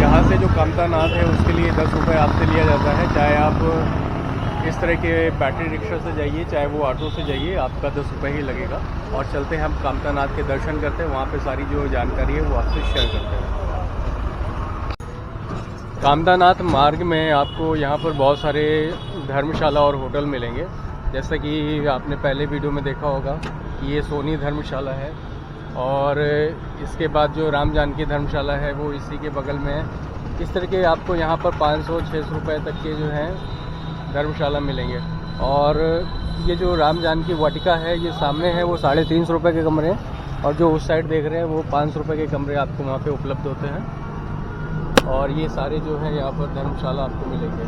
यहाँ से जो कामतानाथ है उसके लिए 10 रुपये आपसे लिया जाता है। चाहे आप इस तरह के बैटरी रिक्शा से जाइए, चाहे वो ऑटो से जाइए, आपका 10 रुपये ही लगेगा। और चलते हैं हम कामतानाथ के दर्शन करते हैं, वहाँ पे सारी जो जानकारी है वो आपसे शेयर करते हैं। कामतानाथ मार्ग में आपको यहाँ पर बहुत सारे धर्मशाला और होटल मिलेंगे। जैसा कि आपने पहले वीडियो में देखा होगा कि ये सोनी धर्मशाला है, और इसके बाद जो राम जानकी धर्मशाला है वो इसी के बगल में है। इस तरह के आपको यहाँ पर 500-600 रुपये तक के जो हैं धर्मशाला मिलेंगे। और ये जो राम जानकी वाटिका है ये सामने है, वो 350 रुपये के कमरे हैं, और जो उस साइड देख रहे हैं वो 500 रुपये के कमरे आपको वहाँ पे उपलब्ध होते हैं। और ये सारे जो है यहाँ पर धर्मशाला आपको मिलेंगे।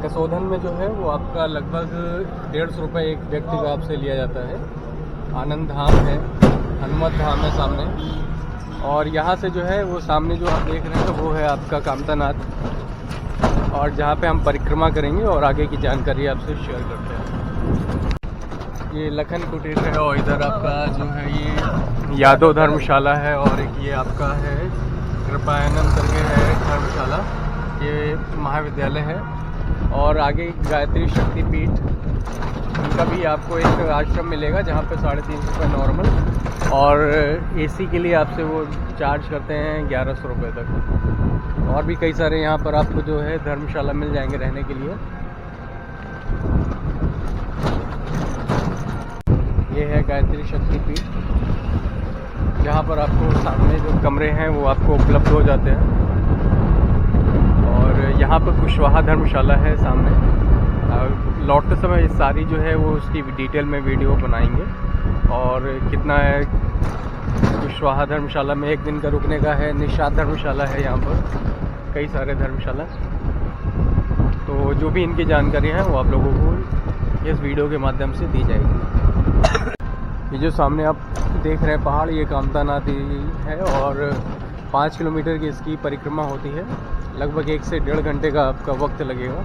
कसोधन में जो है वो आपका लगभग 150 रुपये एक व्यक्ति का आपसे लिया जाता है। आनंद धाम है, हनुमत धाम है सामने, और यहाँ से जो है वो सामने जो आप देख रहे हैं वो है आपका कामतानाथ, और जहाँ पे हम परिक्रमा करेंगे और आगे की जानकारी आपसे शेयर करते हैं। ये लखन कुटीर है, और इधर आपका जो है ये यादव धर्मशाला है, और एक ये आपका है कृपायानंद करके है धर्मशाला, ये महाविद्यालय है। और आगे गायत्री शक्तिपीठ, उनका भी आपको एक आश्रम मिलेगा जहाँ पे 350 रुपये नॉर्मल, और एसी के लिए आपसे वो चार्ज करते हैं 1100 रुपये तक। और भी कई सारे यहाँ पर आपको जो है धर्मशाला मिल जाएंगे रहने के लिए। ये है गायत्री शक्तिपीठ, जहाँ पर आपको सामने जो कमरे हैं वो आपको उपलब्ध हो जाते हैं। और यहाँ पर कुशवाहा धर्मशाला है सामने। लौटते समय सारी जो है वो उसकी डिटेल में वीडियो बनाएंगे, और कितना है कुशवाहा धर्मशाला में 1 दिन का रुकने का है। निषाद धर्मशाला है, यहाँ पर कई सारे धर्मशाला। तो जो भी इनकी जानकारी है वो आप लोगों को इस वीडियो के माध्यम से दी जाएगी। ये जो सामने आप देख रहे हैं पहाड़, ये कामतानाथ है, और 5 किलोमीटर की इसकी परिक्रमा होती है। लगभग 1 से 1.5 घंटे का आपका वक्त लगेगा।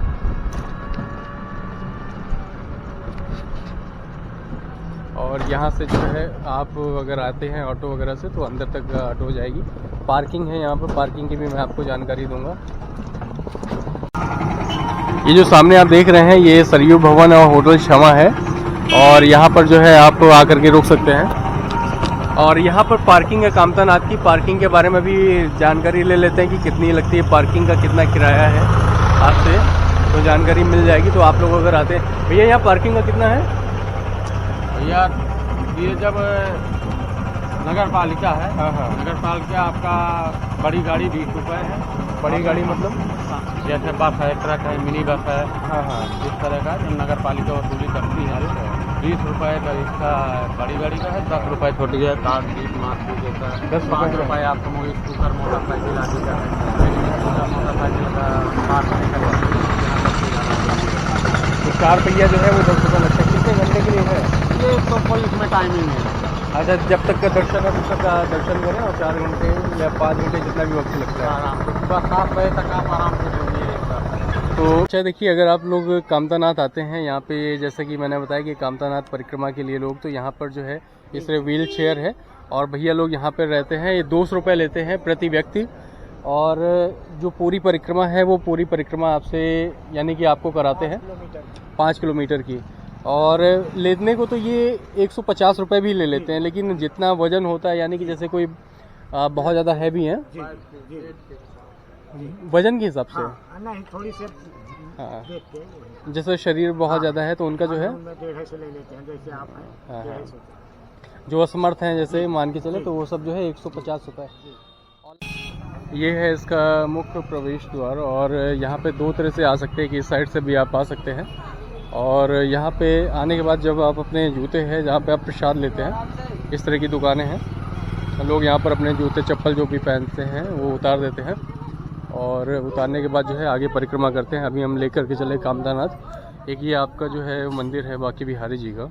और यहाँ से जो है आप अगर आते हैं ऑटो वगैरह से तो अंदर तक ऑटो जाएगी। पार्किंग है यहाँ पर, पार्किंग की भी मैं आपको जानकारी दूंगा। ये जो सामने आप देख रहे हैं ये सरयू भवन और होटल क्षमा है, और यहाँ पर जो है आप आकर के रुक सकते हैं। और यहाँ पर पार्किंग है कामतानाथ की। पार्किंग के बारे में भी जानकारी ले लेते हैं कि कितनी लगती है, पार्किंग का कितना किराया है आपसे, तो जानकारी मिल जाएगी। तो आप लोग अगर आते हैं, भैया यहाँ पार्किंग का कितना है? भैया ये जब नगर पालिका है, नगर पालिका आपका बड़ी गाड़ी 20 रुपये है। बड़ी गाड़ी मतलब जैसे बस है, ट्रक है, मिनी बस है, इस तरह का जो नगर पालिका वसूली करती है 20 रुपये का इसका बड़ी गाड़ी का है। 10 रुपये छोटी है, कार जीप मार्क देता है। 5 रुपये आपको स्कूटर मोटरसाइकिल आदि का है। मोटरसाइकिल का 5 रुपये तो 4 पहिया जो है वो 10 रुपये लगता है। कितने घंटे के लिए है ये? तो कोई इसमें टाइमिंग है। अच्छा, जब तक का दर्शन है तब तक का दर्शन करें, और 4 घंटे या 5 घंटे जितना भी वक्त लगता है आराम से सुबह 7 बजे तक आप आराम से घूमिए। तो अच्छा देखिए, अगर आप लोग कामतानाथ आते हैं यहाँ पे, जैसा कि मैंने बताया कि कामतानाथ परिक्रमा के लिए लोग, तो यहाँ पर जो है इस तरह व्हील चेयर है, और भैया लोग यहाँ पर रहते हैं। ये 200 रुपये लेते हैं प्रति व्यक्ति, और जो पूरी परिक्रमा है वो पूरी परिक्रमा आपसे यानी कि आपको कराते हैं 5 किलोमीटर की। और लेने को तो ये 150 रुपये भी ले लेते हैं, लेकिन जितना वजन होता है, यानी कि जैसे कोई बहुत ज़्यादा हैवी है वजन के हिसाब से, नहीं थोड़ी से जैसे शरीर बहुत ज़्यादा है तो उनका जो है 150 से ले लेते हैं। जैसे आप हैं जो असमर्थ हैं जैसे मान के चले, तो वो सब जो है 150 रुपये। ये है इसका मुख्य प्रवेश द्वार, और यहाँ पे 2 तरह से आ सकते हैं कि इस साइड से भी आप आ सकते हैं। और यहाँ पे आने के बाद जब आप अपने जूते हैं जहाँ पे आप प्रसाद लेते हैं, इस तरह की दुकानें हैं। लोग यहाँ पर अपने जूते चप्पल जो भी पहनते हैं वो उतार देते हैं, और उतारने के बाद जो है आगे परिक्रमा करते हैं। अभी हम लेकर के चले कामतानाथ। एक ये आपका जो है मंदिर है बाकी बिहारी जी का,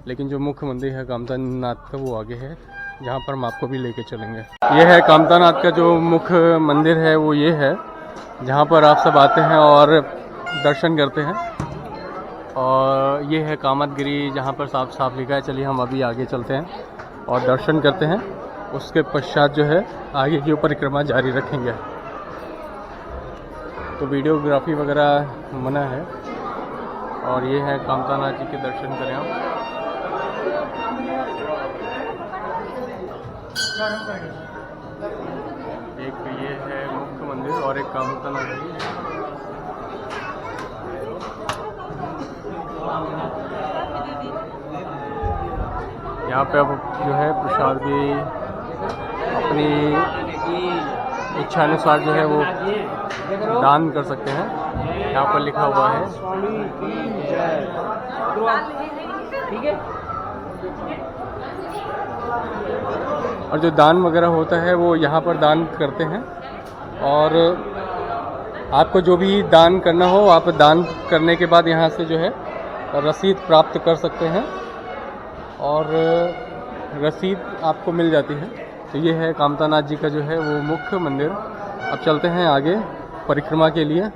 लेकिन जो मुख्य मंदिर है कामतानाथ का वो आगे है, जहाँ पर हम आपको भी लेके चलेंगे। ये है कामतानाथ का जो मुख्य मंदिर है वो ये है, जहाँ पर आप सब आते हैं और दर्शन करते हैं। और ये है कामतगिरी, जहाँ पर साफ साफ लिखा है। चलिए हम अभी आगे चलते हैं और दर्शन करते हैं, उसके पश्चात जो है आगे की परिक्रमा जारी रखेंगे। तो वीडियोग्राफी वगैरह मना है। और ये है कामतानाथ जी के दर्शन करें आप। एक ये है मुख्य मंदिर और एक कामतानाथ जी। यहाँ पे अब जो है प्रसाद भी अपनी इच्छा अनुसार जो है वो दान कर सकते हैं। यहाँ पर लिखा हुआ है। और जो दान वगैरह होता है वो यहाँ पर दान करते हैं। और आपको जो भी दान करना हो आप दान करने के बाद यहाँ से जो है रसीद प्राप्त कर सकते हैं और रसीद आपको मिल जाती है। तो ये है कामतानाथ जी का जो है वो मुख्य मंदिर। अब चलते हैं आगे परिक्रमा के लिए।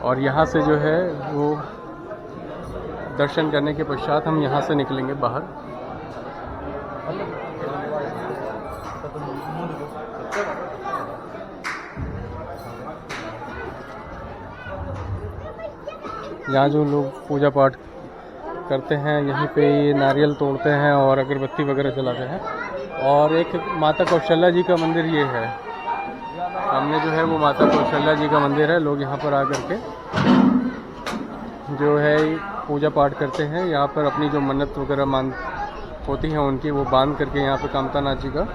और यहाँ से जो है वो दर्शन करने के पश्चात हम यहाँ से निकलेंगे बाहर। यहाँ जो लोग पूजा पाठ करते हैं यहीं पे ये नारियल तोड़ते हैं और अगरबत्ती वगैरह जलाते हैं। और एक माता कौशल्या जी का मंदिर ये है सामने जो है वो माता कौशल्या जी का मंदिर है। लोग यहाँ पर आकर के जो है पूजा पाठ करते हैं। यहाँ पर अपनी जो मन्नत वगैरह मान होती है उनकी वो बांध करके यहाँ पे कामतानाथ जी का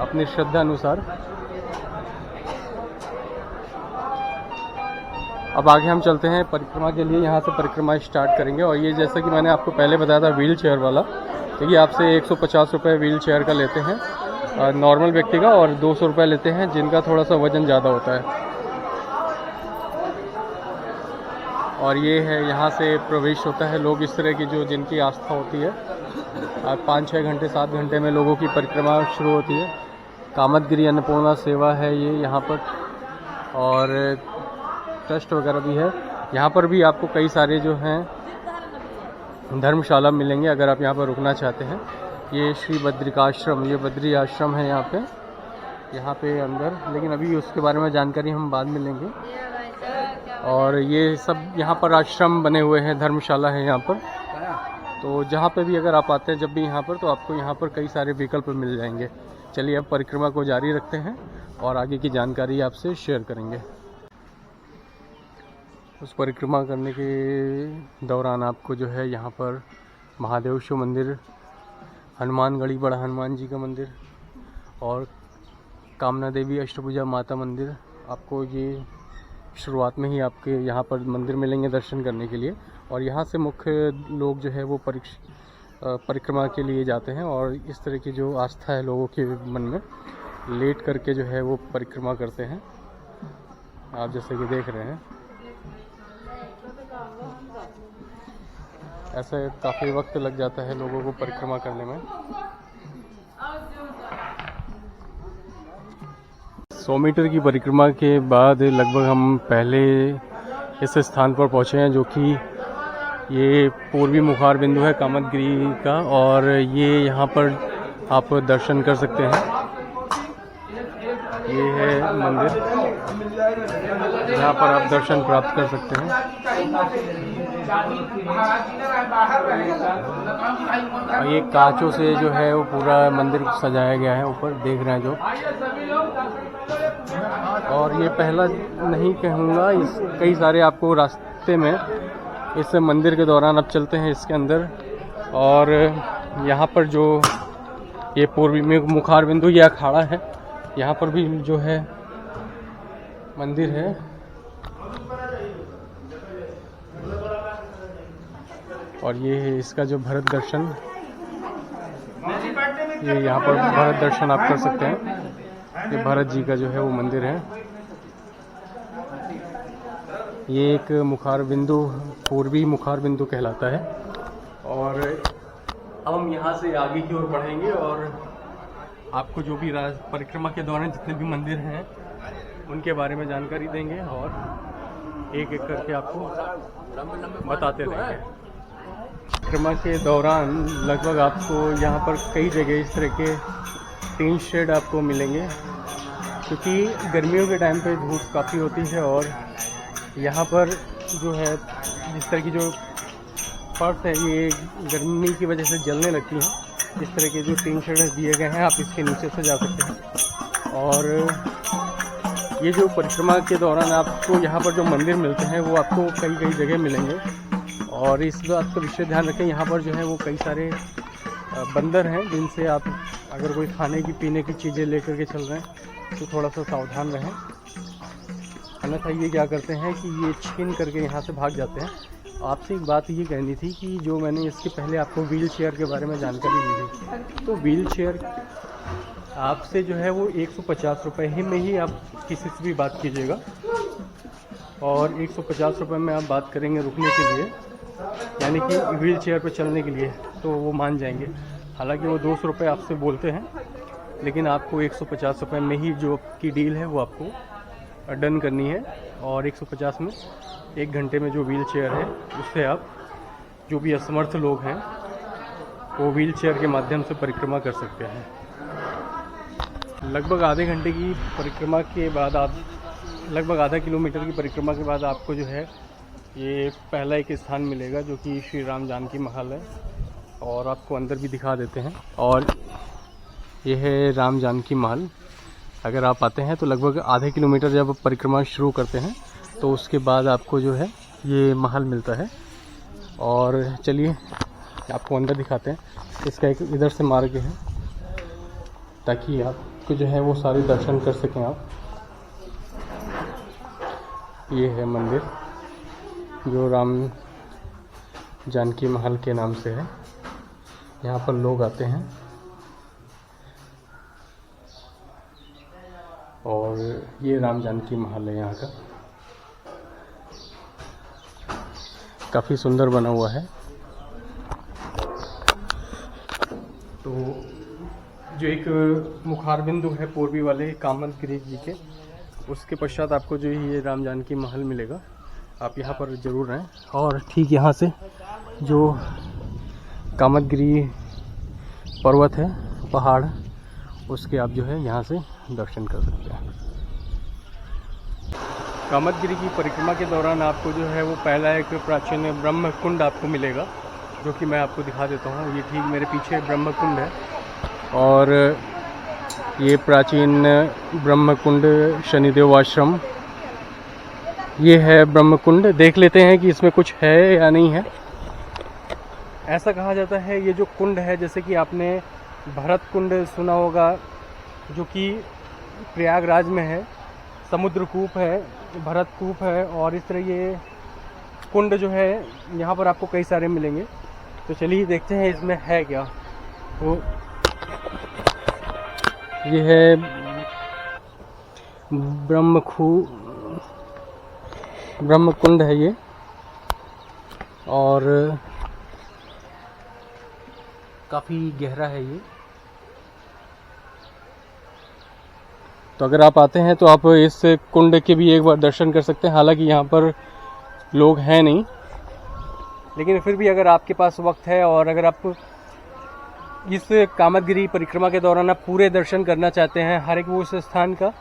अपनी श्रद्धा अनुसार। अब आगे हम चलते हैं परिक्रमा के लिए। यहाँ से परिक्रमा स्टार्ट करेंगे। और ये जैसा कि मैंने आपको पहले बताया था व्हील चेयर वाला, तो ये आपसे 150 रुपये व्हील चेयर का लेते हैं नॉर्मल व्यक्ति का, और 200 रुपये लेते हैं जिनका थोड़ा सा वज़न ज़्यादा होता है। और ये है यहाँ से प्रवेश होता है। लोग इस तरह की जो जिनकी आस्था होती है 5-6 घंटे 7 घंटे में लोगों की परिक्रमा शुरू होती है। कामतगिरी अन्नपूर्णा सेवा है ये यहाँ पर, और ट्रस्ट वगैरह भी है। यहाँ पर भी आपको कई सारे जो हैं धर्मशाला मिलेंगे अगर आप यहाँ पर रुकना चाहते हैं। ये श्री बद्रिकाश्रम, ये बद्री आश्रम है यहाँ पे अंदर, लेकिन अभी उसके बारे में जानकारी हम बाद में लेंगे। और ये सब यहाँ पर आश्रम बने हुए हैं, धर्मशाला है यहाँ पर। तो जहाँ पे भी अगर आप आते हैं जब भी यहाँ पर, तो आपको यहाँ पर कई सारे विकल्प मिल जाएंगे। चलिए अब परिक्रमा को जारी रखते हैं और आगे की जानकारी आपसे शेयर करेंगे। उस परिक्रमा करने के दौरान आपको जो है यहाँ पर महादेव शिव मंदिर, हनुमानगढ़ी बड़ा हनुमान जी का मंदिर और कामना देवी अष्टभुजा माता मंदिर, आपको ये शुरुआत में ही आपके यहाँ पर मंदिर मिलेंगे दर्शन करने के लिए। और यहाँ से मुख्य लोग जो है वो परिक्रमा के लिए जाते हैं। और इस तरह की जो आस्था है लोगों के मन में, लेट करके जो है वो परिक्रमा करते हैं। आप जैसे कि देख रहे हैं ऐसे काफ़ी वक्त लग जाता है लोगों को परिक्रमा करने में। 100 मीटर की परिक्रमा के बाद लगभग हम पहले इस स्थान पर पहुँचे हैं, जो कि ये पूर्वी मुखार बिंदु है कामतगिरी का। और ये यहाँ पर आप दर्शन कर सकते हैं। ये है मंदिर जहाँ पर आप दर्शन प्राप्त कर सकते हैं। और ये कांचों से जो है वो पूरा मंदिर सजाया गया है, ऊपर देख रहे हैं जो। और ये पहला नहीं कहूँगा, इस कई सारे आपको रास्ते में इस मंदिर के दौरान अब चलते हैं इसके अंदर। और यहाँ पर जो ये पूर्वी में मुखार बिंदु या अखाड़ा है, यहाँ पर भी जो है मंदिर है। और ये है इसका जो भरत दर्शन, ये यहाँ पर भरत दर्शन आप कर सकते हैं। ये भरत जी का जो है वो मंदिर है। ये एक मुखार बिंदु, पूर्वी मुखार बिंदु कहलाता है। और अब हम यहाँ से आगे की ओर बढ़ेंगे और आपको जो भी परिक्रमा के दौरान जितने भी मंदिर हैं उनके बारे में जानकारी देंगे और एक एक करके आपको बताते रहेंगे। परिक्रमा के दौरान लगभग आपको यहाँ पर कई जगह इस तरह के टीन शेड आपको मिलेंगे, क्योंकि गर्मियों के टाइम पे धूप काफ़ी होती है और यहाँ पर जो है इस तरह की जो फर्श है ये गर्मी की वजह से जलने लगती हैं। इस तरह के जो टीन शेड दिए गए हैं आप इसके नीचे से जा सकते हैं। और ये जो परिक्रमा के दौरान आपको यहाँ पर जो मंदिर मिलते हैं वो आपको कई कई जगह मिलेंगे। और इस बात का विशेष ध्यान रखें, यहाँ पर जो है वो कई सारे बंदर हैं जिनसे आप अगर कोई खाने की पीने की चीज़ें लेकर के चल रहे हैं तो थोड़ा सा सावधान रहें, अन्यथा ये क्या करते हैं कि ये छीन करके यहाँ से भाग जाते हैं। आपसे एक बात ये कहनी थी कि जो मैंने इसके पहले आपको व्हील चेयर के बारे में जानकारी दी थी, तो व्हील चेयर आपसे जो है वो 150 रुपये ही में ही आप किसी से भी बात कीजिएगा, और 150 रुपये में आप बात करेंगे रुकने के लिए, यानी कि व्हील चेयर पर चलने के लिए, तो वो मान जाएंगे। हालांकि वो 200 रुपये आपसे बोलते हैं, लेकिन आपको 150 रुपये में ही जो की डील है वो आपको डन करनी है। और 150 में 1 घंटे में जो व्हील चेयर है उससे आप जो भी असमर्थ लोग हैं वो व्हील चेयर के माध्यम से परिक्रमा कर सकते हैं। लगभग आधे घंटे की परिक्रमा के बाद आप लगभग आधा किलोमीटर की परिक्रमा के बाद आपको जो है ये पहला एक स्थान मिलेगा जो कि श्री राम जानकी महल है, और आपको अंदर भी दिखा देते हैं। और ये है राम जानकी महल। अगर आप आते हैं तो लगभग आधे किलोमीटर जब परिक्रमा शुरू करते हैं तो उसके बाद आपको जो है ये महल मिलता है। और चलिए आपको अंदर दिखाते हैं। इसका एक इधर से मार्ग है ताकि आपको जो है वो सारे दर्शन कर सकें आप। ये है मंदिर जो राम जानकी महल के नाम से है। यहाँ पर लोग आते हैं और ये राम जानकी महल है यहाँ का। काफ़ी सुंदर बना हुआ है। तो जो एक मुखार बिंदु है पूर्वी वाले कामदगिरी जी के, उसके पश्चात आपको जो ये राम जानकी महल मिलेगा। आप यहाँ पर ज़रूर रहें। और ठीक यहाँ से जो कामदगिरी पर्वत है, पहाड़, उसके आप जो है यहाँ से दर्शन कर सकते हैं। कामदगिरी की परिक्रमा के दौरान आपको जो है वो पहला एक प्राचीन ब्रह्म कुंड आपको मिलेगा, जो कि मैं आपको दिखा देता हूँ। ये ठीक मेरे पीछे ब्रह्म कुंड है, और ये प्राचीन ब्रह्म कुंड शनिदेव आश्रम, ये है ब्रह्म कुंड। देख लेते हैं कि इसमें कुछ है या नहीं है। ऐसा कहा जाता है ये जो कुंड है, जैसे कि आपने भरत कुंड सुना होगा जो कि प्रयागराज में है, समुद्र कूप है, भरत कूप है, और इस तरह ये कुंड जो है यहाँ पर आपको कई सारे मिलेंगे। तो चलिए देखते हैं इसमें है क्या। तो ये है ब्रह्म कुंड है ये, और काफ़ी गहरा है ये। तो अगर आप आते हैं तो आप इस कुंड के भी एक बार दर्शन कर सकते हैं। हालांकि यहाँ पर लोग हैं नहीं, लेकिन फिर भी अगर आपके पास वक्त है और अगर आप इस कामदगिरी परिक्रमा के दौरान आप पूरे दर्शन करना चाहते हैं हर एक वो उस स्थान का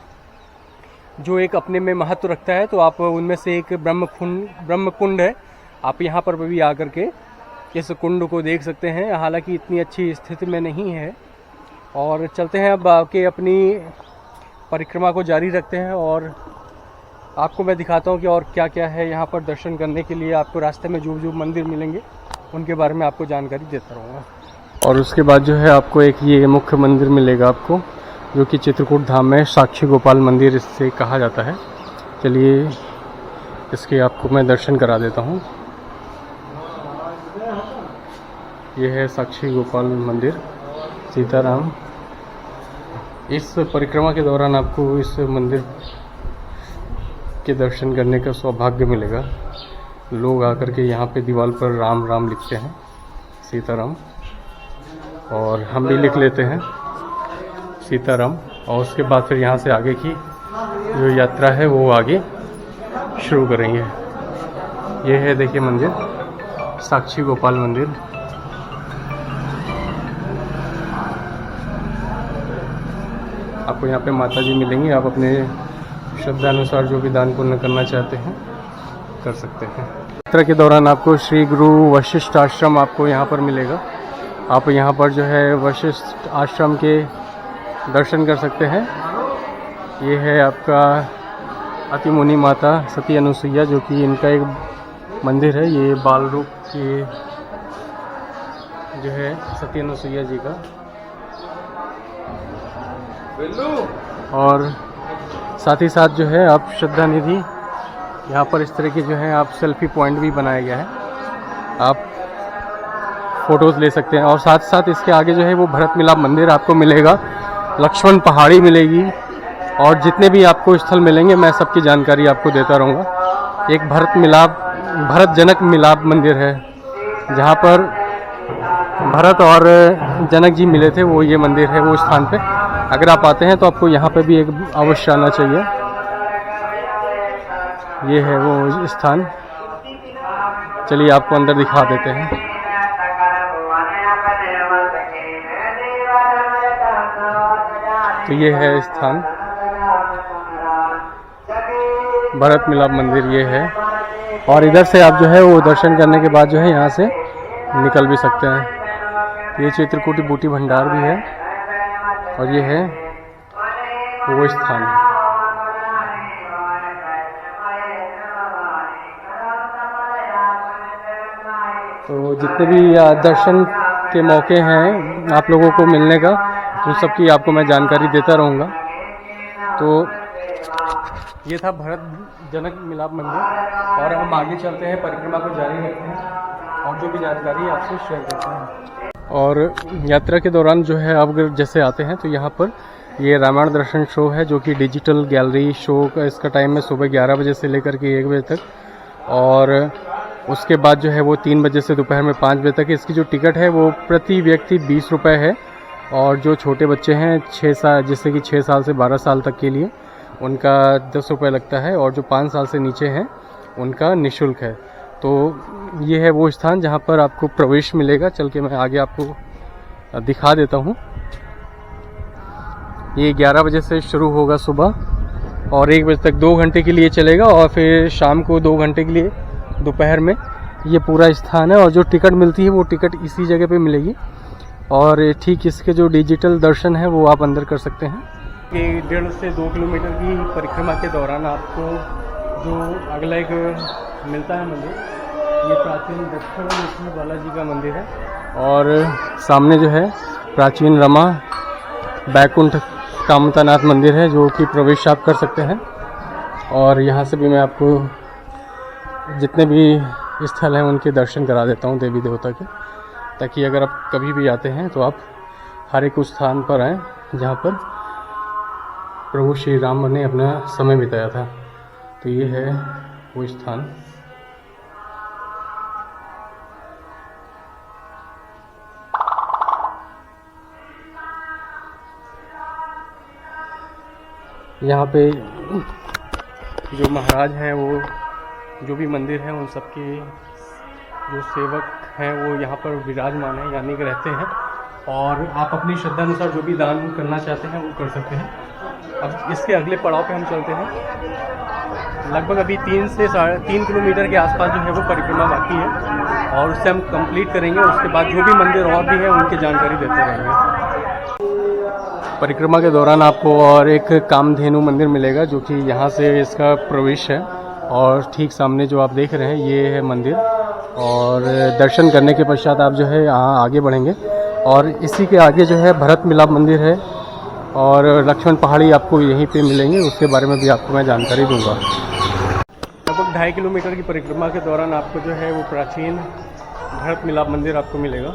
जो एक अपने में महत्व रखता है, तो आप उनमें से एक ब्रह्म कुंड है। आप यहाँ पर भी आकर के इस कुंड को देख सकते हैं। हालांकि इतनी अच्छी स्थिति में नहीं है। और चलते हैं अब आके अपनी परिक्रमा को जारी रखते हैं, और आपको मैं दिखाता हूँ कि और क्या क्या है यहाँ पर दर्शन करने के लिए। आपको रास्ते में जो जो मंदिर मिलेंगे उनके बारे में आपको जानकारी देता रहूँगा। और उसके बाद जो है आपको एक ये मुख्य मंदिर मिलेगा आपको, जो कि चित्रकूट धाम में साक्षी गोपाल मंदिर इससे कहा जाता है। चलिए इसके आपको मैं दर्शन करा देता हूँ। ये है साक्षी गोपाल मंदिर, सीताराम। इस परिक्रमा के दौरान आपको इस मंदिर के दर्शन करने का सौभाग्य मिलेगा। लोग आकर के यहाँ पे दीवार पर राम राम लिखते हैं, सीताराम, और हम भी लिख लेते हैं सीताराम। और उसके बाद फिर यहाँ से आगे की जो यात्रा है वो आगे शुरू करेंगे। ये है देखिए मंदिर, साक्षी गोपाल मंदिर। आपको यहाँ पे माता जी मिलेंगी। आप अपने श्रद्धा अनुसार जो भी दान पुण्य करना चाहते हैं कर सकते हैं। यात्रा के दौरान आपको श्री गुरु वशिष्ठ आश्रम आपको यहाँ पर मिलेगा। आप यहाँ पर जो है वशिष्ठ आश्रम के दर्शन कर सकते हैं। ये है आपका अति मुनि माता सती अनुसुईया, जो कि इनका एक मंदिर है। ये बाल रूप की जो है सती अनुसुईया जी का। और साथ ही साथ जो है आप श्रद्धा निधि यहाँ पर इस तरह की जो है आप सेल्फी पॉइंट भी बनाया गया है। आप फ़ोटोज़ ले सकते हैं। और साथ साथ इसके आगे जो है वो भरत मिलाप मंदिर आपको मिलेगा, लक्ष्मण पहाड़ी मिलेगी, और जितने भी आपको स्थल मिलेंगे मैं सबकी जानकारी आपको देता रहूँगा। एक भरत जनक मिलाप मंदिर है, जहाँ पर भरत और जनक जी मिले थे, वो ये मंदिर है वो स्थान पे। अगर आप आते हैं तो आपको यहाँ पे भी एक अवश्य आना चाहिए। ये है वो स्थान। चलिए आपको अंदर दिखा देते हैं। तो ये है स्थान, भरत मिलाप मंदिर ये है। और इधर से आप जो है वो दर्शन करने के बाद जो है यहाँ से निकल भी सकते हैं। ये चित्रकूट बूटी भंडार भी है, और ये है वो स्थान। तो जितने भी दर्शन के मौके हैं आप लोगों को मिलने का, उन सब की आपको मैं जानकारी देता रहूँगा। तो ये था भरत जनक मिलाप मंदिर, और हम आगे चलते हैं, परिक्रमा को जारी रखते हैं और जो भी जानकारी आपसे शेयर करते हैं। और यात्रा के दौरान जो है आप अगर जैसे आते हैं तो यहाँ पर ये रामायण दर्शन शो है, जो कि डिजिटल गैलरी शो का इसका टाइम है सुबह 11 बजे से लेकर के 1 बजे तक, और उसके बाद जो है वो 3 बजे से दोपहर में 5 बजे तक। इसकी जो टिकट है वो प्रति व्यक्ति 20 रुपये है, और जो छोटे बच्चे हैं 6 साल, जैसे कि 6 साल से 12 साल तक के लिए उनका 10 रुपये लगता है, और जो 5 साल से नीचे हैं उनका निःशुल्क है। तो ये है वो स्थान जहाँ पर आपको प्रवेश मिलेगा। चल के मैं आगे आपको दिखा देता हूँ। ये 11 बजे से शुरू होगा सुबह, और 1 बजे तक 2 घंटे के लिए चलेगा, और फिर शाम को 2 घंटे के लिए दोपहर में। ये पूरा स्थान है, और जो टिकट मिलती है वो टिकट इसी जगह पे मिलेगी। और ठीक इसके जो डिजिटल दर्शन है वो आप अंदर कर सकते हैं। कि 1.5 से 2 किलोमीटर की परिक्रमा के दौरान आपको जो अगला एक मिलता है मंदिर, ये प्राचीन दक्षिण मुखी बालाजी का मंदिर है, और सामने जो है प्राचीन रमा बैकुंठ कामतानाथ मंदिर है, जो कि प्रवेश आप कर सकते हैं। और यहाँ से भी मैं आपको जितने भी स्थल हैं उनके दर्शन करा देता हूँ देवी देवता के, ताकि अगर आप कभी भी आते हैं तो आप हर एक उस स्थान पर आएँ जहाँ पर प्रभु श्री राम ने अपना समय बिताया था। तो ये है वो स्थान। यहाँ पे जो महाराज हैं, वो जो भी मंदिर है उन सब के जो सेवक हैं वो यहाँ पर विराजमान है, यानी कि रहते हैं। और आप अपनी श्रद्धा अनुसार जो भी दान करना चाहते हैं वो कर सकते हैं। अब इसके अगले पड़ाव पे हम चलते हैं। लगभग अभी 3 से 3.5 किलोमीटर के आसपास जो है वो परिक्रमा बाकी है, और उससे हम कंप्लीट करेंगे। उसके बाद जो भी मंदिर और भी है उनकी जानकारी देते रहेंगे। परिक्रमा के दौरान आपको और एक कामधेनु मंदिर मिलेगा, जो कि यहाँ से इसका प्रवेश है, और ठीक सामने जो आप देख रहे हैं ये है मंदिर। और दर्शन करने के पश्चात आप जो है यहाँ आगे बढ़ेंगे, और इसी के आगे जो है भरत मिलाप मंदिर है, और लक्ष्मण पहाड़ी आपको यहीं पे मिलेंगे। उसके बारे में भी आपको मैं जानकारी दूंगा। लगभग 2.5 किलोमीटर की परिक्रमा के दौरान आपको जो है वो प्राचीन भरत मिलाप मंदिर आपको मिलेगा,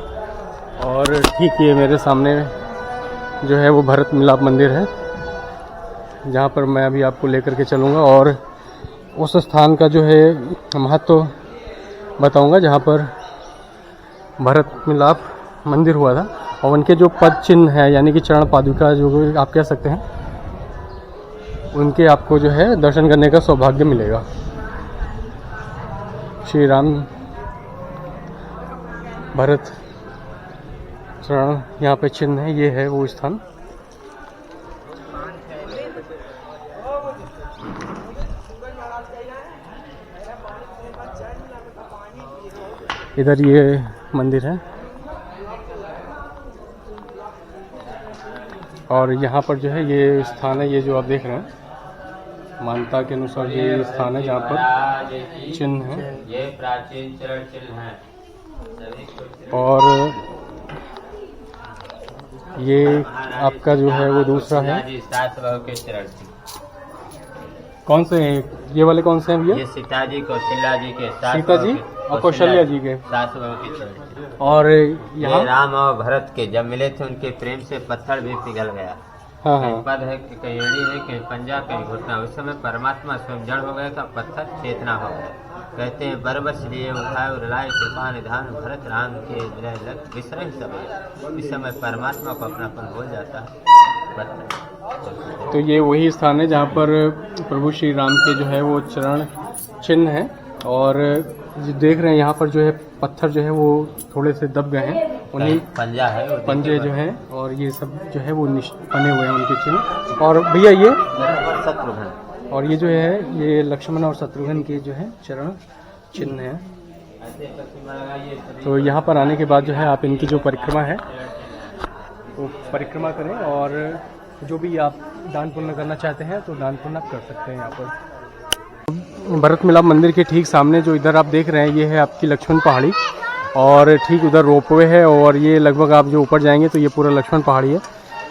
और ठीक ये मेरे सामने जो है वो भरत मिलाप मंदिर है, जहाँ पर मैं अभी आपको लेकर के चलूँगा, और उस स्थान का जो है महत्व बताऊँगा जहाँ पर भरत मिलाप मंदिर हुआ था। और उनके जो पद चिन्ह है, यानी कि चरण पादुका जो आप कह सकते हैं, उनके आपको जो है दर्शन करने का सौभाग्य मिलेगा। श्री राम भरत चरण यहाँ पे चिन्ह है, ये है वो स्थान। इधर ये मंदिर है और यहाँ पर जो है ये स्थान है, ये जो आप देख रहे हैं मान्यता के अनुसार ये स्थान है जहाँ पर चिन्ह है। ये प्राचीन चरण चिन्ह है और ये आपका जो है वो दूसरा है। सात बहू के चरण चिन्ह। कौन से हैं ये वाले, कौन से हैं भैया? ये सीता जी कौशल्या जी के, सीता जी और कौशल्या जी के सात बहू के चरण चिन्ह। और ये राम और भरत के जब मिले थे उनके प्रेम से पत्थर भी पिघल गया। हाँ कहीं हाँ पद है, कहीं एड़ी है, कहीं पंजा, कहीं घुटना। उस समय परमात्मा स्वयं जड़ हो गया था, पत्थर चेतना हो गया। कहते हैं बरबस लिए उठाए और लाए कृपा निधान भरत राम के विलय लग विसरे समय। इस समय परमात्मा को अपनापन भूल जाता है। तो ये वही स्थान है जहाँ पर प्रभु श्री राम के जो है वो चरण चिन्ह है और जो देख रहे हैं यहाँ पर जो है पत्थर जो है वो थोड़े से दब गए हैं, उन्हीं पंजा है, पंजे जो है और ये सब जो है वो बने हुए हैं उनके चिन्ह। और भैया ये शत्रुघ्न, और ये जो है ये लक्ष्मण और शत्रुघ्न के जो है चरण चिन्ह है। तो यहाँ पर आने के बाद जो है आप इनकी जो परिक्रमा है वो परिक्रमा करें और जो भी आप दान पुण्य करना चाहते हैं तो दान पुण्य कर सकते हैं। यहाँ पर भरत मिलाप मंदिर के ठीक सामने जो इधर आप देख रहे हैं ये है आपकी लक्ष्मण पहाड़ी और ठीक उधर रोपवे है और ये लगभग आप जो ऊपर जाएंगे तो ये पूरा लक्ष्मण पहाड़ी है।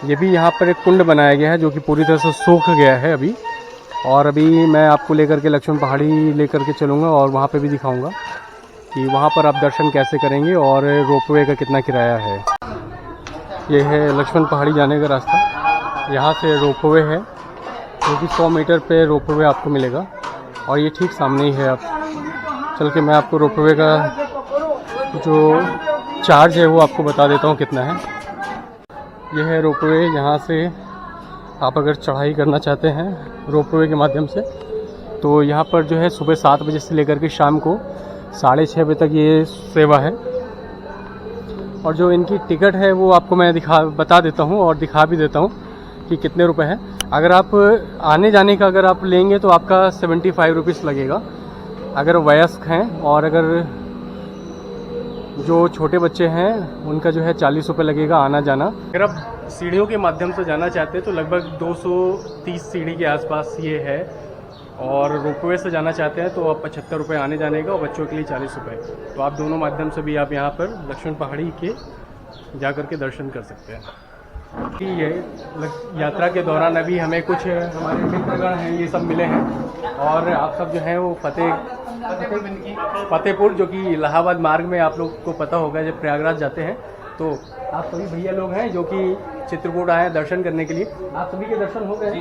ये भी यहाँ पर एक कुंड बनाया गया है जो कि पूरी तरह से सूख गया है अभी, और अभी मैं आपको लेकर के लक्ष्मण पहाड़ी लेकर के चलूँगा और वहाँ पे भी दिखाऊंगा कि वहाँ पर आप दर्शन कैसे करेंगे और रोपवे का कितना किराया है। ये है लक्ष्मण पहाड़ी जाने का रास्ता, यहाँ से रोपवे है जो कि 100 मीटर पे रोपवे आपको मिलेगा और ये ठीक सामने ही है। आप चल के मैं आपको रोपवे का जो चार्ज है वो आपको बता देता हूँ कितना है। यह है रोपवे, यहाँ से आप अगर चढ़ाई करना चाहते हैं रोपवे के माध्यम से तो यहाँ पर जो है सुबह 7 बजे से लेकर के शाम को 6:30 बजे तक ये सेवा है। और जो इनकी टिकट है वो आपको मैं बता देता हूँ और दिखा भी देता हूँ कि कितने रुपए है। अगर आप आने जाने का अगर आप लेंगे तो आपका 75 रुपीज़ लगेगा अगर वयस्क हैं, और अगर जो छोटे बच्चे हैं उनका जो है 40 रुपये लगेगा आना जाना। अगर आप सीढ़ियों के माध्यम से जाना चाहते हैं तो लगभग 230 सीढ़ी के आसपास ये है, और रोपवे से जाना चाहते हैं तो आप 75 रुपये आने जाने का और बच्चों के लिए 40 रुपये। तो आप दोनों माध्यम से भी आप यहाँ पर लक्ष्मण पहाड़ी के जा कर के दर्शन कर सकते हैं। ये यात्रा के दौरान अभी हमें कुछ हमारे मित्रगण हैं ये सब मिले हैं और आप सब जो हैं वो फतेहपुर जो कि इलाहाबाद मार्ग में आप लोग को पता होगा जब प्रयागराज जाते हैं तो आप सभी भैया लोग हैं जो कि चित्रकूट आए हैं दर्शन करने के लिए। आप सभी के दर्शन हो गए?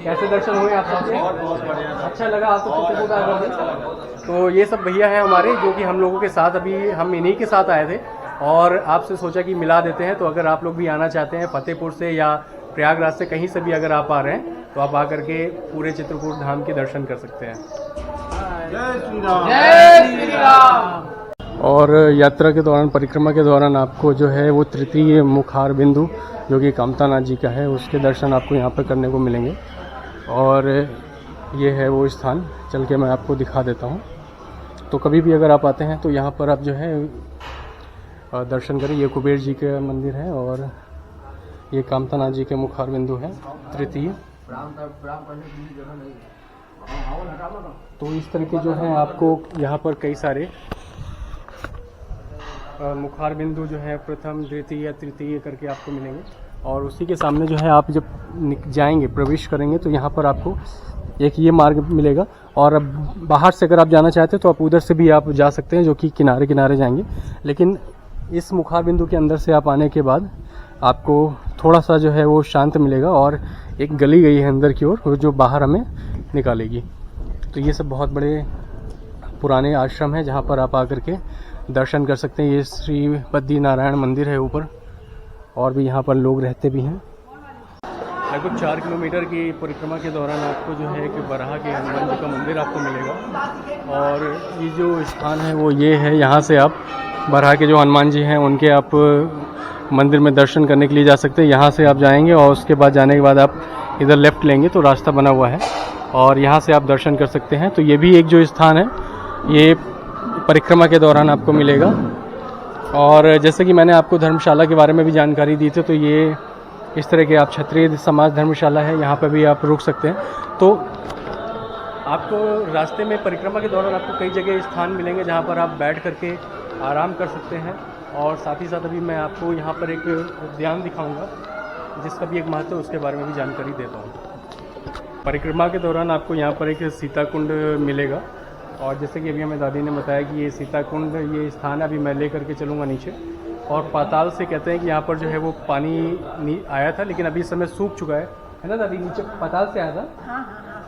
कैसे दर्शन हुए आप सबके? बहुत बढ़िया, अच्छा लगा आपको चित्रकूट आए? तो ये सब भैया हैं हमारे जो कि हम लोगों के साथ अभी हम इन्हीं के साथ आए थे और आपसे सोचा कि मिला देते हैं। तो अगर आप लोग भी आना चाहते हैं फतेहपुर से या प्रयागराज से कहीं से भी अगर आप आ रहे हैं तो आप आकर के पूरे चित्रकूट धाम के दर्शन कर सकते हैं। जय श्री राम, जय श्री राम। और यात्रा के दौरान परिक्रमा के दौरान आपको जो है वो तृतीय मुखार बिंदु जो कि कामतानाथ जी का है उसके दर्शन आपको यहाँ पर करने को मिलेंगे। और ये है वो स्थान, चल के मैं आपको दिखा देता हूँ। तो कभी भी अगर आप आते हैं तो यहाँ पर आप जो है दर्शन करें। ये कुबेर जी का मंदिर है और ये कामतानाथ जी के मुखार बिंदु है तृतीय। तो इस तरह के जो है आपको यहाँ पर कई सारे मुखार बिंदु जो है प्रथम द्वितीय तृतीय करके आपको मिलेंगे। और उसी के सामने जो है आप जब जाएंगे प्रवेश करेंगे तो यहाँ पर आपको एक ये मार्ग मिलेगा। और अब बाहर से अगर आप जाना चाहते हैं तो आप उधर से भी आप जा सकते हैं जो कि किनारे किनारे जाएंगे। लेकिन इस मुखार बिंदु के अंदर से आप आने के बाद आपको थोड़ा सा जो है वो शांत मिलेगा और एक गली गई है अंदर की ओर जो बाहर हमें निकालेगी। तो ये सब बहुत बड़े पुराने आश्रम है जहाँ पर आप आकर के दर्शन कर सकते हैं। ये श्री बद्री नारायण मंदिर है ऊपर, और भी यहाँ पर लोग रहते भी हैं। लगभग 4 किलोमीटर की परिक्रमा के दौरान आपको जो है कि बराह के हनुमान जी का मंदिर आपको मिलेगा। और ये जो स्थान है वो ये है, यहाँ से आप बराह के जो हनुमान जी हैं उनके आप मंदिर में दर्शन करने के लिए जा सकते हैं। यहाँ से आप जाएंगे और उसके बाद जाने के बाद आप इधर लेफ़्ट लेंगे तो रास्ता बना हुआ है और यहाँ से आप दर्शन कर सकते हैं। तो ये भी एक जो स्थान है ये परिक्रमा के दौरान आपको मिलेगा। और जैसे कि मैंने आपको धर्मशाला के बारे में भी जानकारी दी थी, तो ये इस तरह के आप क्षत्रिय समाज धर्मशाला है, यहाँ पर भी आप रुक सकते हैं। तो आपको रास्ते में परिक्रमा के दौरान आपको कई जगह स्थान मिलेंगे जहाँ पर आप बैठ करके आराम कर सकते हैं। और साथ ही साथ अभी मैं आपको यहाँ पर एक उद्यान दिखाऊंगा जिसका भी एक महत्व है, उसके बारे में भी जानकारी देता हूँ। परिक्रमा के दौरान आपको यहाँ पर एक सीता कुंड मिलेगा। और जैसे कि अभी हमें दादी ने बताया कि ये सीता कुंड ये स्थान अभी मैं ले करके चलूँगा नीचे। और पाताल से कहते हैं कि यहाँ पर जो है वो पानी आया था, लेकिन अभी इस समय सूख चुका है ना दादी? नीचे पाताल से आया था। हाँ,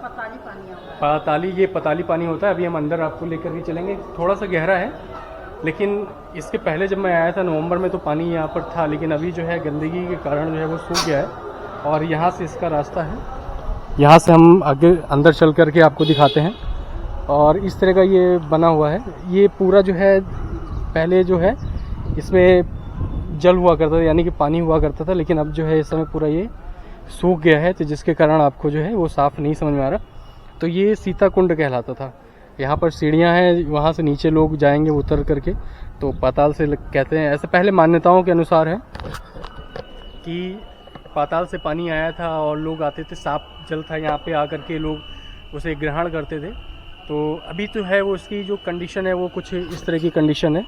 पताली पानी पाताली, ये पताली पानी होता है। अभी हम अंदर आपको लेकर के चलेंगे, थोड़ा सा गहरा है, लेकिन इसके पहले जब मैं आया था नवंबर में तो पानी यहाँ पर था, लेकिन अभी जो है गंदगी के कारण जो है वो सूख गया है। और यहाँ से इसका रास्ता है, यहाँ से हम आगे अंदर चल करके आपको दिखाते हैं। और इस तरह का ये बना हुआ है। ये पूरा जो है पहले जो है इसमें जल हुआ करता था, यानी कि पानी हुआ करता था, लेकिन अब जो है इस समय पूरा ये सूख गया है, तो जिसके कारण आपको जो है वो साफ़ नहीं समझ में आ रहा। तो ये सीता कुंड कहलाता था। यहाँ पर सीढ़ियाँ हैं, वहाँ से नीचे लोग जाएंगे उतर करके, तो पाताल से कहते हैं। ऐसे पहले मान्यताओं के अनुसार है कि पाताल से पानी आया था और लोग आते थे, साफ जल था, यहाँ पे आकर के लोग उसे ग्रहण करते थे। तो अभी तो है वो उसकी जो कंडीशन है वो कुछ इस तरह की कंडीशन है,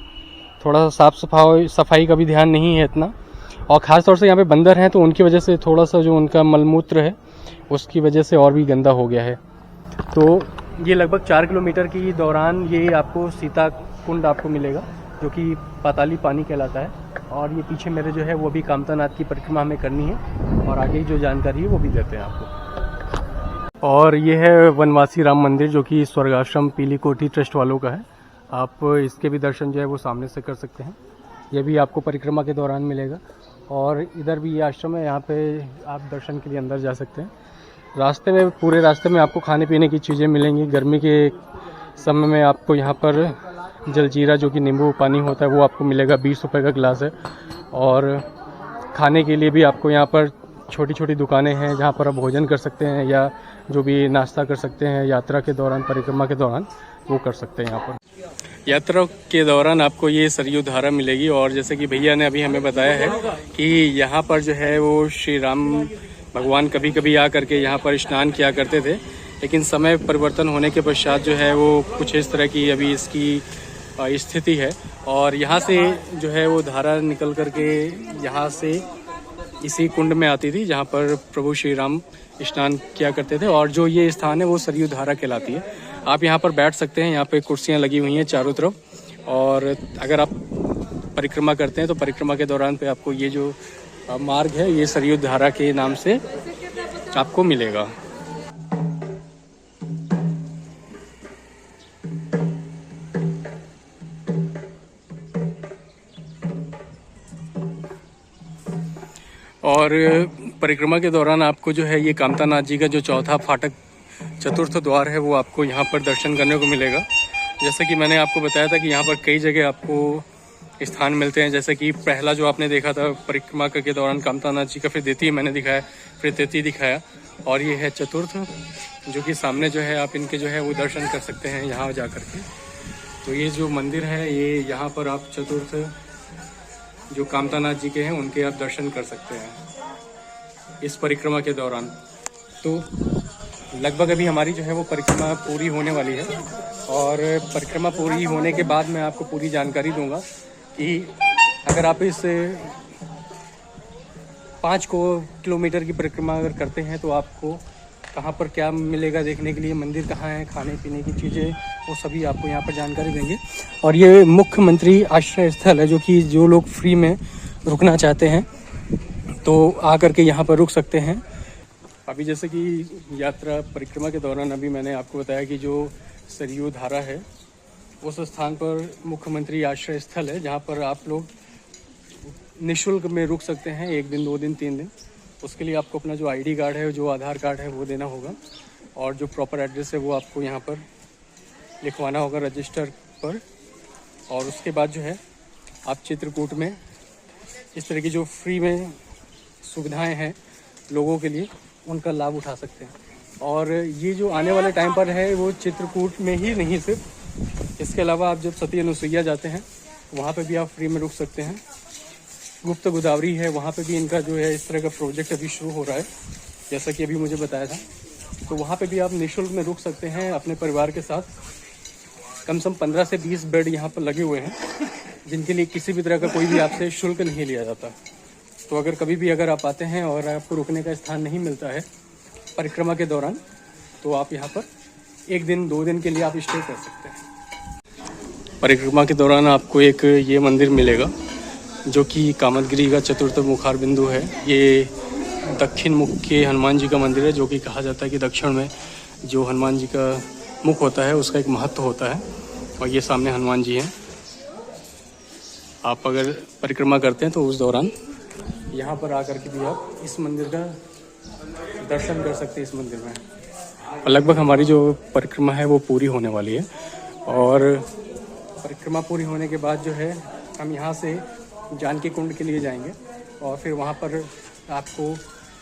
थोड़ा सा साफ़ सफाई का भी ध्यान नहीं है इतना। और ख़ास तौर से यहाँ पे बंदर हैं, तो उनकी वजह से थोड़ा सा जो उनका मलमूत्र है उसकी वजह से और भी गंदा हो गया है। तो ये लगभग 4 किलोमीटर की दौरान ये आपको सीता कुंड आपको मिलेगा, जो कि पाताली पानी कहलाता है। और ये पीछे मेरे जो है वो भी कामतानाथ की परिक्रमा हमें करनी है, और आगे जो जानकारी है वो भी देते हैं आपको। और ये है वनवासी राम मंदिर, जो कि स्वर्गाश्रम पीली कोठी ट्रस्ट वालों का है। आप इसके भी दर्शन जो है वो सामने से कर सकते हैं। ये भी आपको परिक्रमा के दौरान मिलेगा। और इधर भी ये आश्रम है, यहाँ पे आप दर्शन के लिए अंदर जा सकते हैं। रास्ते में, पूरे रास्ते में आपको खाने पीने की चीज़ें मिलेंगी। गर्मी के समय में आपको यहाँ पर जलजीरा, जो कि नींबू पानी होता है, वो आपको मिलेगा। 20 रुपये का गिलास है। और खाने के लिए भी आपको यहाँ पर छोटी छोटी दुकानें हैं जहाँ पर आप भोजन कर सकते हैं, या जो भी नाश्ता कर सकते हैं यात्रा के दौरान, परिक्रमा के दौरान, वो कर सकते हैं यहाँ पर। यात्रा के दौरान आपको ये सरयू धारा मिलेगी। और जैसे कि भैया ने अभी हमें बताया है कि यहाँ पर जो है वो श्री राम भगवान कभी कभी आ करके यहाँ पर स्नान किया करते थे, लेकिन समय परिवर्तन होने के पश्चात जो है वो कुछ इस तरह की अभी इसकी स्थिति है। और यहाँ से जो है वो धारा निकल करके यहाँ से इसी कुंड में आती थी, जहाँ पर प्रभु श्री राम स्नान किया करते थे। और जो ये स्थान है वो सरयू धारा कहलाती है। आप यहाँ पर बैठ सकते हैं, यहाँ पे कुर्सियाँ लगी हुई हैं चारों तरफ। और अगर आप परिक्रमा करते हैं तो परिक्रमा के दौरान पे आपको ये जो मार्ग है ये सरयू धारा के नाम से आपको मिलेगा। और परिक्रमा के दौरान आपको जो है ये कामतानाथ जी का जो चौथा फाटक, चतुर्थ द्वार है, वो आपको यहाँ पर दर्शन करने को मिलेगा। जैसे कि मैंने आपको बताया था कि यहाँ पर कई जगह आपको स्थान मिलते हैं। जैसे कि पहला जो आपने देखा था परिक्रमा के दौरान कामतानाथ जी का, फिर द्वितीय मैंने दिखाया, फिर तृतीय दिखाया, और ये है चतुर्थ, जो कि सामने जो है आप इनके जो है वो दर्शन कर सकते हैं यहाँ जा कर के। तो ये जो मंदिर है, ये यहाँ पर आप चतुर्थ जो कामतानाथ जी के हैं उनके आप दर्शन कर सकते हैं इस परिक्रमा के दौरान। तो लगभग अभी हमारी जो है वो परिक्रमा पूरी होने वाली है। और परिक्रमा पूरी होने के बाद मैं आपको पूरी जानकारी दूंगा कि अगर आप इस 5 किलोमीटर की परिक्रमा अगर करते हैं तो आपको कहाँ पर क्या मिलेगा देखने के लिए, मंदिर कहाँ है, खाने पीने की चीज़ें, वो सभी आपको यहाँ पर जानकारी देंगे। और ये मुख्यमंत्री आश्रय स्थल है, जो कि जो लोग फ्री में रुकना चाहते हैं तो आ करके यहाँ पर रुक सकते हैं। अभी जैसे कि यात्रा परिक्रमा के दौरान अभी मैंने आपको बताया कि जो सरयू धारा है उस स्थान पर मुख्यमंत्री आश्रय स्थल है, जहाँ पर आप लोग निःशुल्क में रुक सकते हैं 1 दिन, 2 दिन, 3 दिन। उसके लिए आपको अपना जो आईडी कार्ड है, जो आधार कार्ड है, वो देना होगा। और जो प्रॉपर एड्रेस है वो आपको यहाँ पर लिखवाना होगा रजिस्टर पर। और उसके बाद जो है आप चित्रकूट में इस तरह की जो फ्री में सुविधाएं हैं लोगों के लिए, उनका लाभ उठा सकते हैं। और ये जो आने वाले टाइम पर है वो चित्रकूट में ही नहीं सिर्फ इसके अलावा आप जब सती अनुसुईया जाते हैं वहाँ पे भी आप फ्री में रुक सकते हैं। गुप्त गोदावरी है, वहाँ पे भी इनका जो है इस तरह का प्रोजेक्ट अभी शुरू हो रहा है, जैसा कि अभी मुझे बताया था। तो वहाँ पे भी आप निःशुल्क में रुक सकते हैं अपने परिवार के साथ। कम से कम 15 से 20 बेड यहाँ पर लगे हुए हैं, जिनके लिए किसी भी तरह का कोई भी आपसे शुल्क नहीं लिया जाता। तो अगर कभी भी अगर आप आते हैं और आपको रुकने का स्थान नहीं मिलता है परिक्रमा के दौरान, तो आप यहाँ पर 1 दिन 2 दिन के लिए आप स्टे कर सकते हैं। परिक्रमा के दौरान आपको एक ये मंदिर मिलेगा जो कि कामदगिरी का चतुर्थ मुखार बिंदु है। ये दक्षिण मुख के हनुमान जी का मंदिर है, जो कि कहा जाता है कि दक्षिण में जो हनुमान जी का मुख होता है उसका एक महत्व होता है। और ये सामने हनुमान जी हैं। आप अगर परिक्रमा करते हैं तो उस दौरान यहाँ पर आकर के भी आप इस मंदिर का दर्शन कर सकते हैं इस मंदिर में। और लगभग हमारी जो परिक्रमा है वो पूरी होने वाली है, और परिक्रमा पूरी होने के बाद जो है हम यहाँ से जानकी कुंड के लिए जाएंगे और फिर वहाँ पर आपको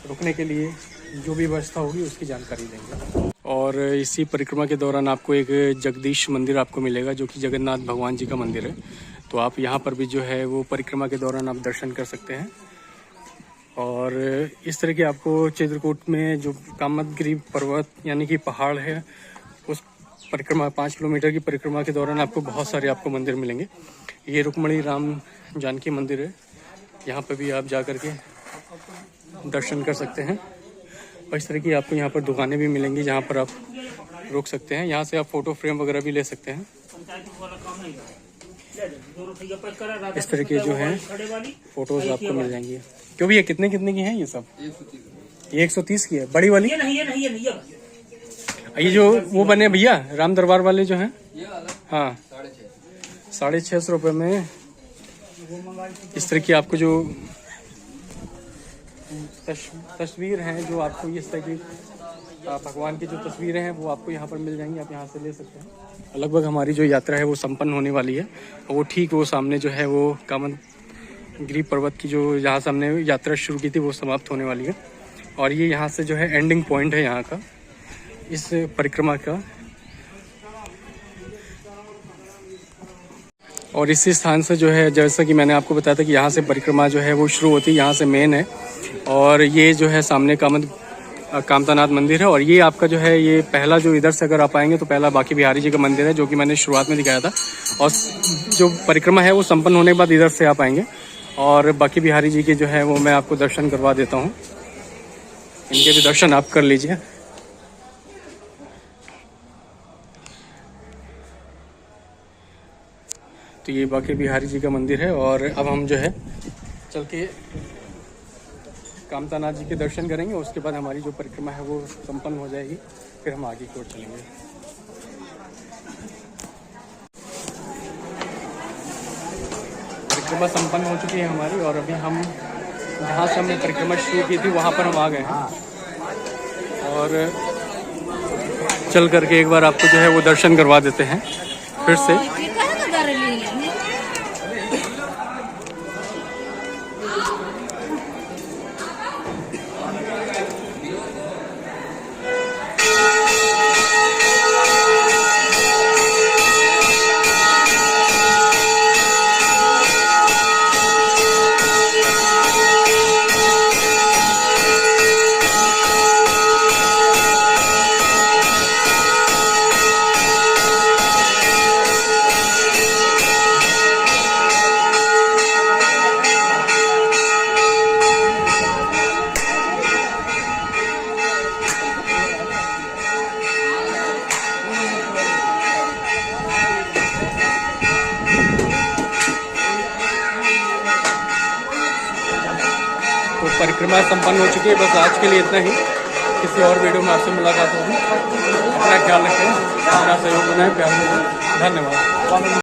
रुकने के लिए जो भी व्यवस्था होगी उसकी जानकारी देंगे। और इसी परिक्रमा के दौरान आपको एक जगदीश मंदिर आपको मिलेगा, जो कि जगन्नाथ भगवान जी का मंदिर है। तो आप यहाँ पर भी जो है वो परिक्रमा के दौरान आप दर्शन कर सकते हैं। और इस तरह की आपको चित्रकूट में जो कामदगिरी पर्वत यानी कि पहाड़ है, उस परिक्रमा 5 किलोमीटर की परिक्रमा के दौरान आपको बहुत सारे आपको मंदिर मिलेंगे। ये रुक्मणी राम जानकी मंदिर है, यहाँ पे भी आप जा कर के दर्शन कर सकते हैं। और इस तरह की आपको यहाँ पर दुकानें भी मिलेंगी जहाँ पर आप रुक सकते हैं। यहाँ से आप फ़ोटो फ्रेम वगैरह भी ले सकते हैं। इस तरह के जो हैं फ़ोटोज़ आपको मिल जाएंगी। क्यों भैया कितने कितने की हैं ये सब? ये 130 की है बड़ी वाली। ये जो वो बने भैया राम दरबार वाले जो हैं, हाँ 650 रुपये में इस तरह की आपको जो तस्वीर हैं, जो आपको इस तरह की भगवान की जो तस्वीरें हैं वो आपको यहाँ पर मिल जाएंगी। आप यहाँ से ले सकते हैं। लगभग हमारी जो यात्रा है वो संपन्न होने वाली है। वो ठीक वो सामने जो है वो कामदगिरी पर्वत की जो जहाँ से हमने यात्रा शुरू की थी वो समाप्त होने वाली है। और ये यहाँ से जो है एंडिंग पॉइंट है यहाँ का इस परिक्रमा का। और इसी स्थान से जो है जैसा कि मैंने आपको बताया था कि यहाँ से परिक्रमा जो है वो शुरू होती है, यहाँ से मेन है। और ये जो है सामने कामतानाथ मंदिर है। और ये आपका जो है ये पहला जो इधर से अगर आप आएंगे तो पहला बांके बिहारी जी का मंदिर है, जो कि मैंने शुरुआत में दिखाया था। और जो परिक्रमा है वो संपन्न होने के बाद इधर से आप आएंगे और बांके बिहारी जी के जो है वो मैं आपको दर्शन करवा देता हूँ। इनके भी दर्शन आप कर लीजिए। तो ये बांके बिहारी जी का मंदिर है। और अब हम जो है चल के कामतानाथ जी के दर्शन करेंगे। उसके बाद हमारी जो परिक्रमा है वो संपन्न हो जाएगी, फिर हम आगे की ओर चलेंगे। परिक्रमा संपन्न हो चुकी है हमारी, और अभी हम जहाँ से हमने परिक्रमा शुरू की थी वहाँ पर हम आ गए हैं। और चल करके एक बार आपको जो है वो दर्शन करवा देते हैं फिर से। परिक्रमा संपन्न हो चुकी है। बस आज के लिए इतना ही। किसी और वीडियो में आपसे मुलाकात होगी। अपना ख्याल रखें, अपना सहयोग बनाएं, प्यार दें। धन्यवाद।